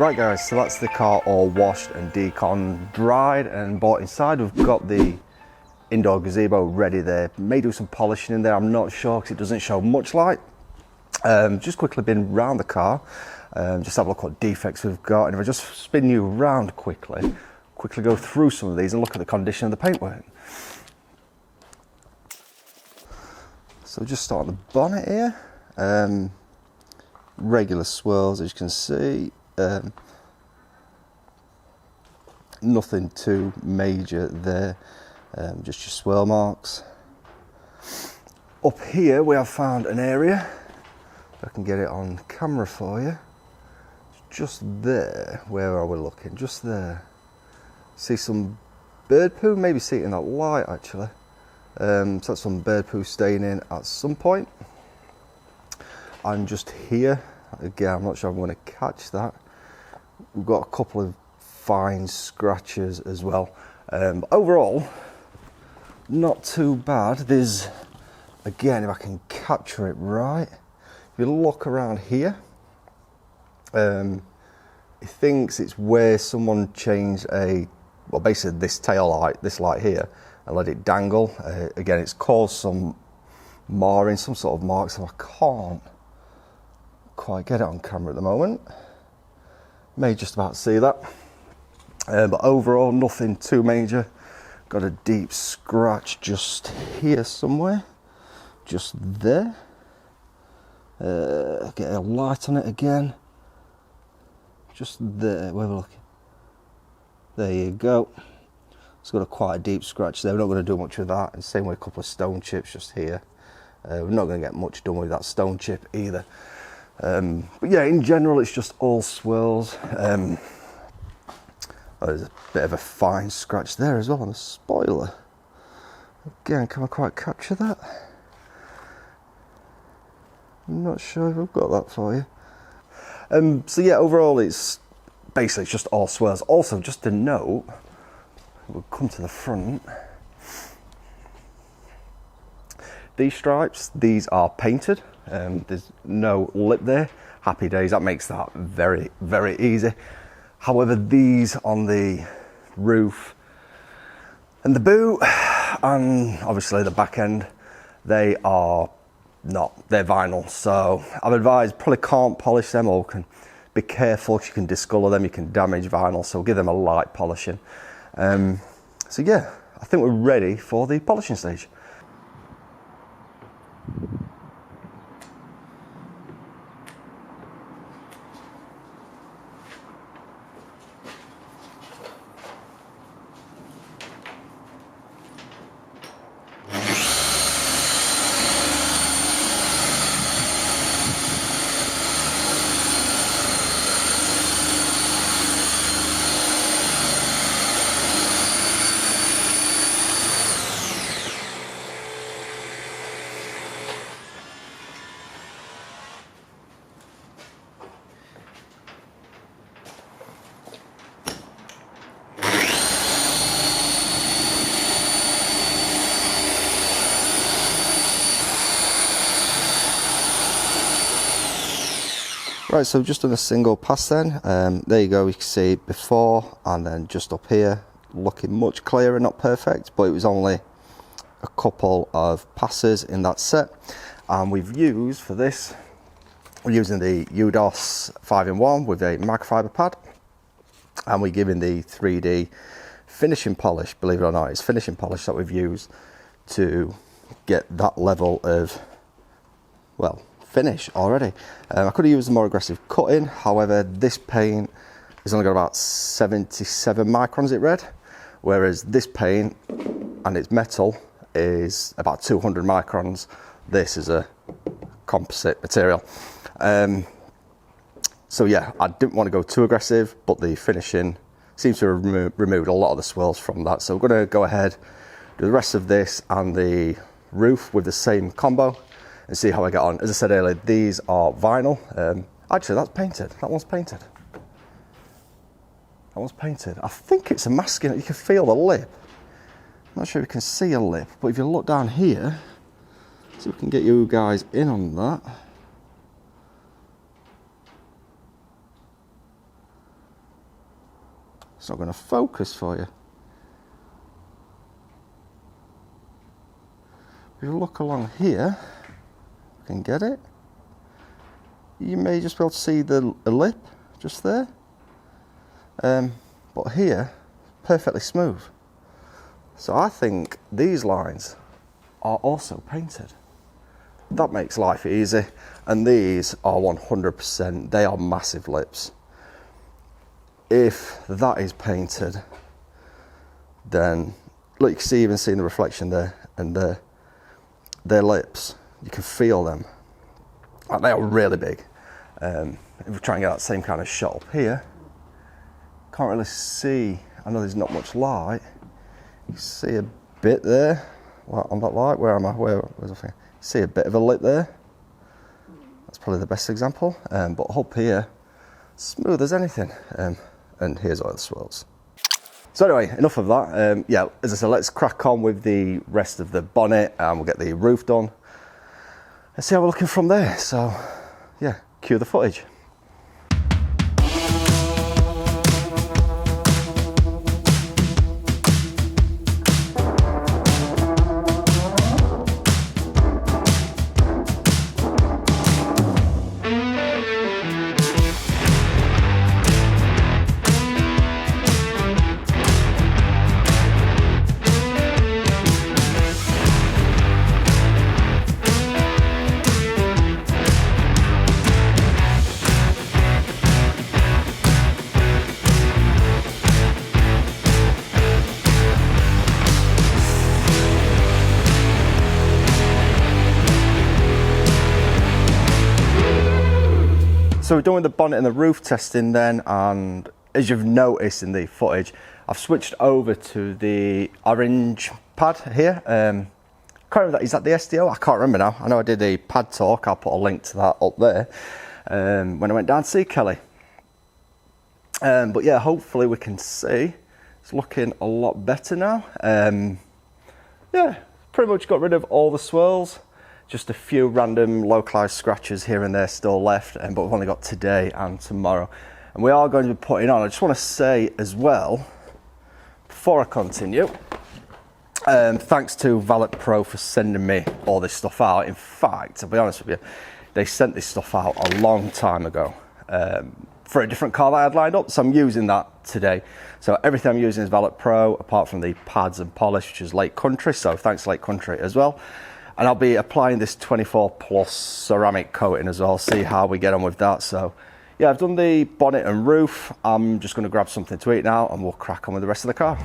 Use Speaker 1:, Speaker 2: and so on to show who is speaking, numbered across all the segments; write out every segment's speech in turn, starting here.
Speaker 1: Right guys, so that's the car all washed and decon, dried and brought inside. We've got the indoor gazebo ready there. May do some polishing in there, I'm not sure because it doesn't show much light. Just quickly been round the car, just have a look what defects we've got, and if I just spin you around quickly go through some of these and look at the condition of the paintwork. So just start on the bonnet here, regular swirls as you can see. Nothing too major there, just your swirl marks. Up here we have found an area, if I can get it on camera for you, just there. Where are we looking? Just there. See some bird poo, maybe see it in that light actually. So that's some bird poo staying in at some point. And just here, again I'm not sure I'm going to catch that. We've got a couple of fine scratches as well. But overall, not too bad. There's, again, if I can capture it right, if you look around here, he thinks it's where someone changed well basically this tail light, this light here, and let it dangle. Again, it's caused some marring, some sort of mark, so I can't quite get it on camera at the moment. May just about see that, but overall nothing too major. Got a deep scratch just here somewhere, just there. Get a light on it again, just there where we're looking. There you go. It's got quite a deep scratch there. We're not going to do much with that, and same with a couple of stone chips just here. We're not going to get much done with that stone chip either. But yeah, in general, it's just all swirls. Oh, there's a bit of a fine scratch there as well on the spoiler. Again, can I quite capture that? I'm not sure if I've got that for you. So yeah, overall, it's basically just all swirls. Also, just to note, we'll come to the front. These stripes, these are painted. There's no lip there. Happy days, that makes that very, very easy. However, these on the roof and the boot, and obviously the back end, they are not, they're vinyl. So I'm advised probably can't polish them, or can be careful because you can discolor them, you can damage vinyl, so give them a light polishing. So yeah, I think we're ready for the polishing stage. Right, so just done a single pass then. There you go, you can see before and then just up here, looking much clearer, not perfect, but it was only a couple of passes in that set. And we've used for this, we're using the SAWDUST 5-in-1 with a microfiber pad, and we're giving the 3D finishing polish, believe it or not, it's finishing polish that we've used to get that level of, well, finish already. I could have used a more aggressive cutting, however this paint has only got about 77 microns it read, whereas this paint and its metal is about 200 microns. This is a composite material. So yeah, I didn't want to go too aggressive, but the finishing seems to have removed a lot of the swirls from that. So we're going to go ahead, do the rest of this and the roof with the same combo and see how I get on. As I said earlier, these are vinyl. Actually, that's painted. That one's painted. That one's painted. I think it's a masking. You can feel the lip. I'm not sure if you can see a lip, but if you look down here, see if we can get you guys in on that. It's not going to focus for you. If you look along here, you can get it. You may just be able to see the lip just there. But here, perfectly smooth. So I think these lines are also painted. That makes life easy. And these are 100%, they are massive lips. If that is painted, then look, you can see, even seeing the reflection there, and their lips, you can feel them. Like, they are really big. If we try and get that same kind of shot up here, can't really see, I know there's not much light. You can see a bit there, on that light. Where am I? Where's the thing? See a bit of a lip there. That's probably the best example. But up here, smooth as anything. And here's all the swirls. So anyway, enough of that. Yeah, as I said, let's crack on with the rest of the bonnet, and we'll get the roof done. Let's see how we're looking from there. So yeah, cue the footage. So we're done with the bonnet and the roof testing then, and as you've noticed in the footage, I've switched over to the orange pad here. Can't remember that, is that the SDO? I can't remember now. I know I did a pad talk, I'll put a link to that up there, when I went down to see Kelly. But yeah, hopefully we can see it's looking a lot better now. Yeah, pretty much got rid of all the swirls. Just a few random localized scratches here and there still left, but we've only got today and tomorrow. And we are going to be putting on, I just want to say as well, before I continue, thanks to Valet Pro for sending me all this stuff out. In fact, I'll be honest with you, they sent this stuff out a long time ago for a different car that I had lined up, so I'm using that today. So everything I'm using is Valet Pro, apart from the pads and polish, which is Lake Country, so thanks Lake Country as well. And I'll be applying this 24 plus ceramic coating as well, see how we get on with that. So yeah, I've done the bonnet and roof. I'm just going to grab something to eat now and we'll crack on with the rest of the car.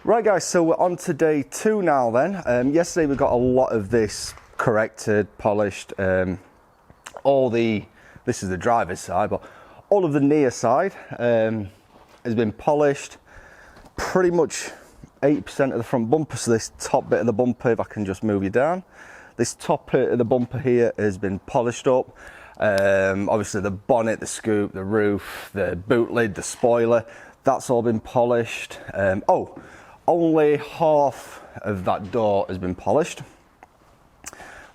Speaker 1: Right guys, so we're on to day 2 now then. Yesterday we got a lot of this corrected, polished. This is the driver's side, but all of the near side has been polished. Pretty much 80% of the front bumper, so this top bit of the bumper, if I can just move you down, this top bit of the bumper here has been polished up. Obviously the bonnet, the scoop, the roof, the boot lid, the spoiler, that's all been polished. Only half of that door has been polished.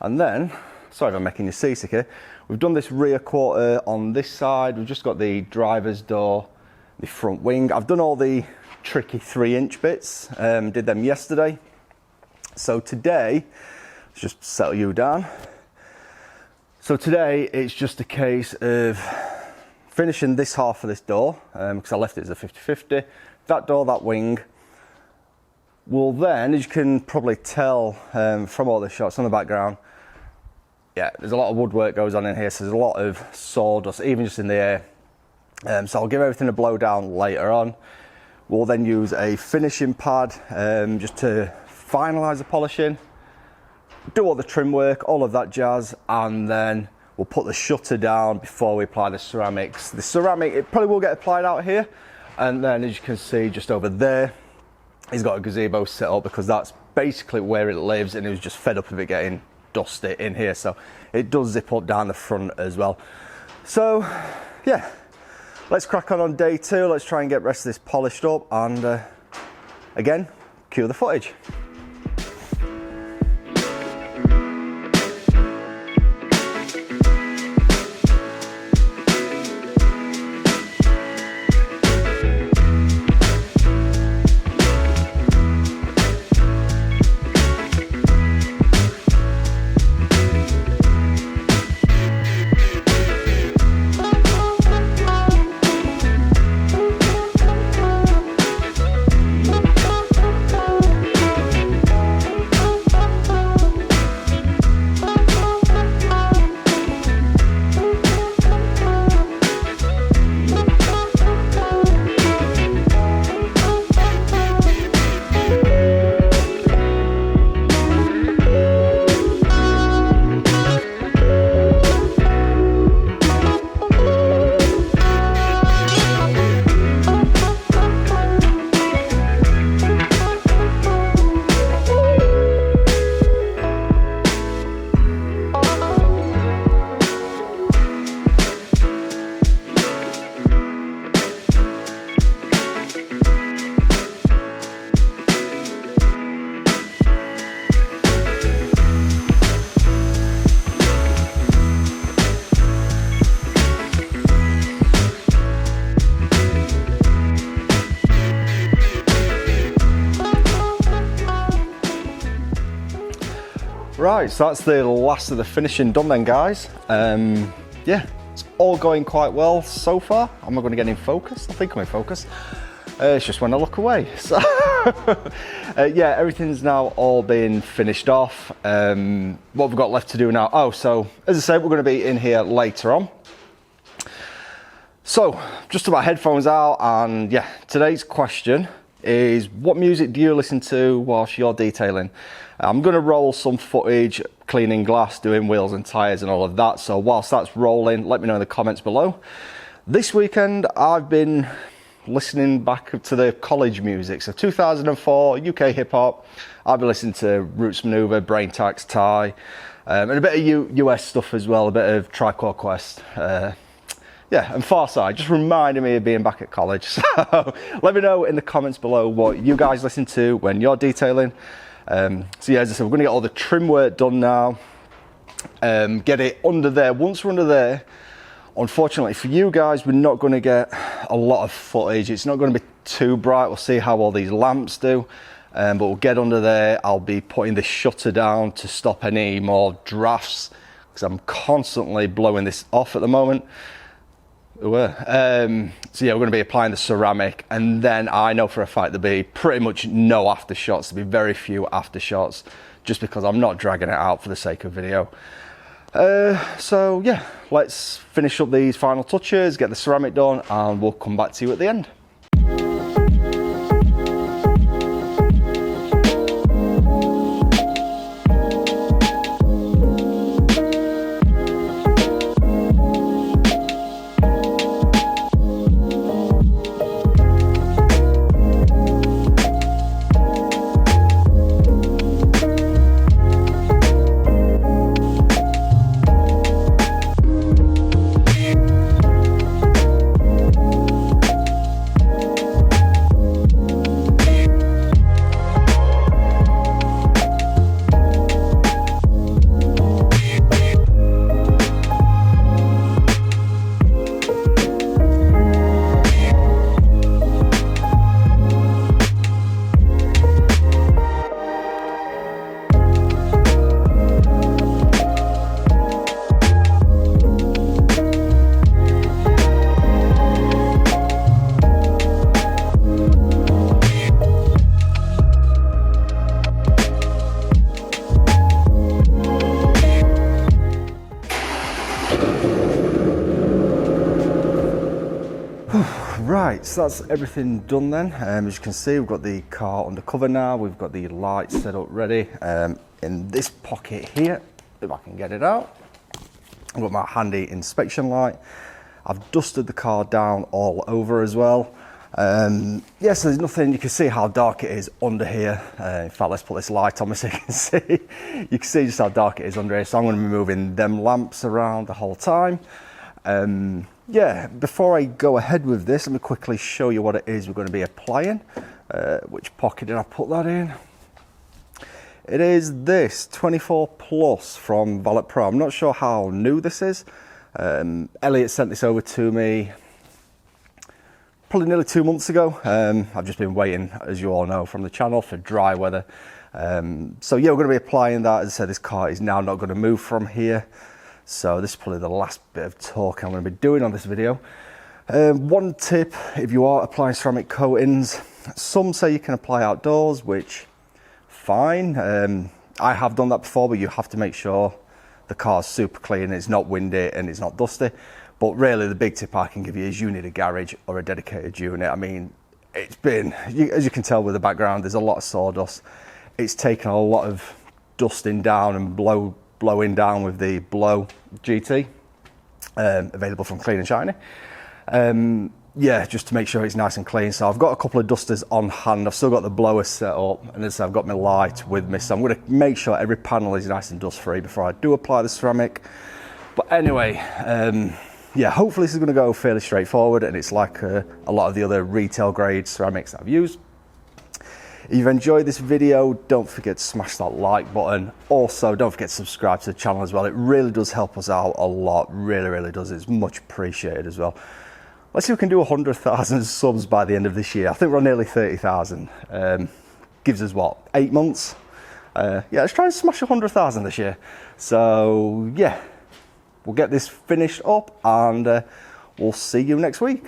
Speaker 1: And then, sorry if I'm making you seasick here, we've done this rear quarter on this side. We've just got the driver's door, the front wing. I've done all the tricky 3-inch bits, did them yesterday. So today, let's just settle you down. So today it's just a case of finishing this half of this door, because I left it as a 50-50. That door, that wing, will then, as you can probably tell from all the shots on the background, yeah, there's a lot of woodwork goes on in here, so there's a lot of sawdust, even just in the air. So I'll give everything a blow down later on. We'll then use a finishing pad just to finalise the polishing, do all the trim work, all of that jazz, and then we'll put the shutter down before we apply the ceramics. The ceramic, it probably will get applied out here, and then as you can see just over there, he's got a gazebo set up because that's basically where it lives, and he was just fed up of it getting dusty in here, so it does zip up down the front as well. So yeah, let's crack on day 2. Let's try and get the rest of this polished up, and again, cue the footage. Right, so that's the last of the finishing done then, guys. Yeah, it's all going quite well so far. I'm not going to get in focus. I think I'm in focus. It's just when I look away. So yeah, everything's now all been finished off. What we've got left to do now, so as I said, we're going to be in here later on. So just about headphones out, and yeah, today's question is, what music do you listen to whilst you're detailing? I'm going to roll some footage cleaning glass, doing wheels and tyres and all of that, so whilst that's rolling, let me know in the comments below. This weekend I've been listening back to the college music, so 2004 UK hip hop. I've been listening to Roots Maneuver, Brain Tax, Ty, and a bit of US stuff as well, a bit of Tribe Called Quest. Yeah, and Far Side, just reminding me of being back at college. So let me know in the comments below what you guys listen to when you're detailing. So yeah, as I said, we're going to get all the trim work done now, get it under there. Once we're under there, unfortunately for you guys, we're not going to get a lot of footage. It's not going to be too bright. We'll see how all these lamps do, but we'll get under there. I'll be putting the shutter down to stop any more drafts, because I'm constantly blowing this off at the moment. So yeah, we're going to be applying the ceramic, and then I know for a fact there'll be pretty much no after shots. There'll be very few after shots, just because I'm not dragging it out for the sake of video. So yeah, let's finish up these final touches, get the ceramic done, and we'll come back to you at the end. Right, so that's everything done then. As you can see, we've got the car under cover now. We've got the lights set up ready. In this pocket here, if I can get it out, I've got my handy inspection light. I've dusted the car down all over as well. Yes, there's nothing, you can see how dark it is under here. In fact, let's put this light on so you can see. You can see just how dark it is under here. So I'm going to be moving them lamps around the whole time. Yeah, before I go ahead with this, let me quickly show you what it is we're going to be applying. Which pocket did I put that in? It is this 24 Plus from Valet Pro. I'm not sure how new this is. Elliot sent this over to me probably nearly 2 months ago. I've just been waiting, as you all know, from the channel for dry weather. So yeah, we're going to be applying that. As I said, this car is now not going to move from here. So this is probably the last bit of talk I'm going to be doing on this video. One tip, if you are applying ceramic coatings, some say you can apply outdoors, which fine. I have done that before, but you have to make sure the car's super clean, it's not windy and it's not dusty. But really the big tip I can give you is you need a garage or a dedicated unit. I mean, it's been, as you can tell with the background, there's a lot of sawdust. It's taken a lot of dusting down and blowing down with the Blow GT, available from Clean and Shiny. Yeah, just to make sure it's nice and clean. So I've got a couple of dusters on hand. I've still got the blower set up, and as I've got my light with me. So I'm going to make sure every panel is nice and dust free before I do apply the ceramic. But anyway, yeah, hopefully this is going to go fairly straightforward, and it's like a lot of the other retail grade ceramics that I've used. If you've enjoyed this video, don't forget to smash that like button. Also, don't forget to subscribe to the channel as well. It really does help us out a lot. Really, really does. It's much appreciated as well. Let's see if we can do 100,000 subs by the end of this year. I think we're on nearly 30,000. Gives us what, 8 months? Yeah, let's try and smash 100,000 this year. So yeah, we'll get this finished up and we'll see you next week.